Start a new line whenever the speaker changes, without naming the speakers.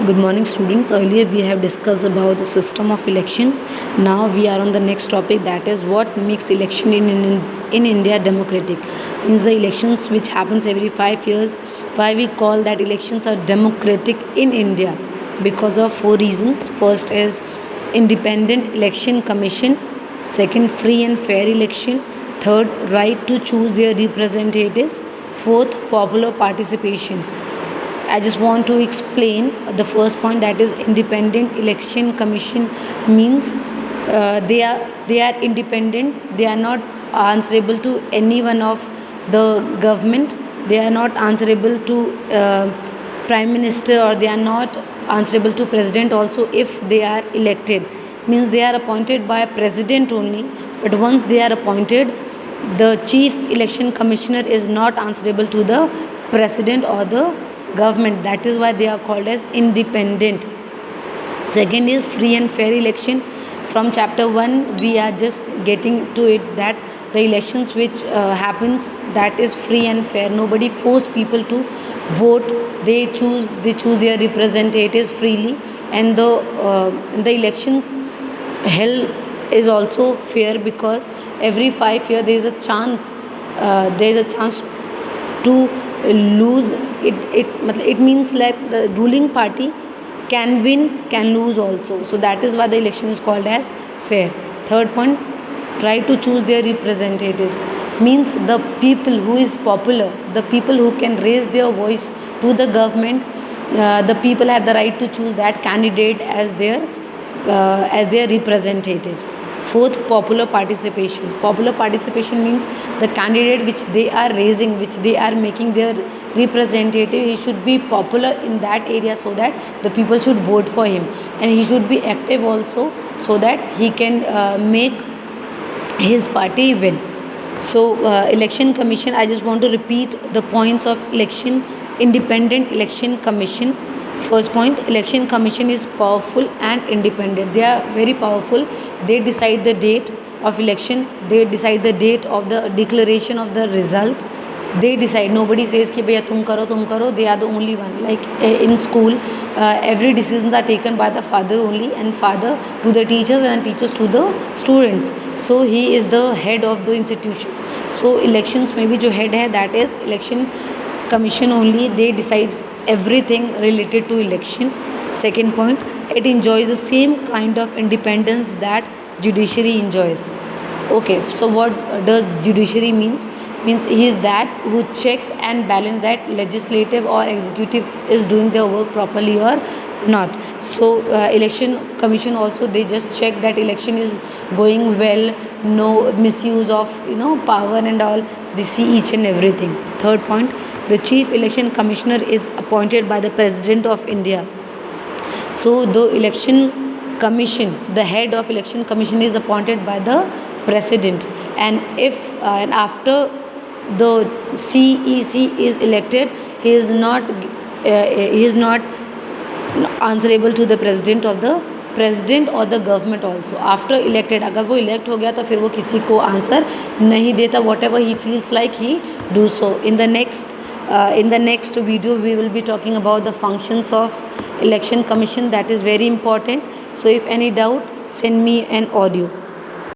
Good morning, students. Earlier we have discussed about the system of elections. Now we are on the next topic, that is what makes election in India democratic. Means the elections which happens every 5 years. Why we call that elections are democratic in India? Because of four reasons. First is independent election commission. Second, free and fair election. Third, right to choose their representatives. Fourth, popular participation. I just want to explain the first point, that is independent election commission means they are independent. They are not answerable to any one of the government. They are not answerable to prime minister, or they are not answerable to president also if they are elected. Means they are appointed by president only, but once they are appointed, the chief election commissioner is not answerable to the president or the government. That is why they are called as independent. Second is free and fair election. From chapter 1 we are just getting to it, that the elections which happens, that is free and fair. Nobody forced people to vote. They choose their representatives freely, and the elections held is also fair, because every 5 years there is a chance to lose it means like the ruling party can win, can lose also. So that is why the election is called as fair. Third point, try to choose their representatives. Means the people who is popular, the people who can raise their voice to the government, the people have the right to choose that candidate as their representatives. Fourth, popular participation. Popular participation means the candidate which they are raising, which they are making their representative, he should be popular in that area, so that the people should vote for him, and he should be active also, so that he can make his party win. So election commission, I just want to repeat the points of election independent election commission. First point, election commission is powerful and independent. They are very powerful. They decide the date of election. They decide the date of the declaration of the result. They decide. Nobody says कि भैया तुम करो. They are the only one. Like in school, every decisions are taken by the father only, and father to the teachers and teachers to the students. So he is the head of the institution. So elections में भी जो head है, that is election commission only. They decide everything related to election. Second point, it enjoys the same kind of independence that judiciary enjoys. Okay, so what does judiciary means he is that who checks and balance that legislative or executive is doing their work properly or not. So election commission also, they just check that election is going well, no misuse of power and all. They see each and everything. Third point, the chief election commissioner is appointed by the president of India. So the election commission, the head of election commission is appointed by the president, and and after the CEC is elected, he is not answerable to the president or the government also. After elected, अगर वो elect हो गया तो फिर वो किसी को answer नहीं देता. Whatever he feels like, he do so. In the next video we will be talking about the functions of election commission. That is very important. So if any doubt, send me an audio.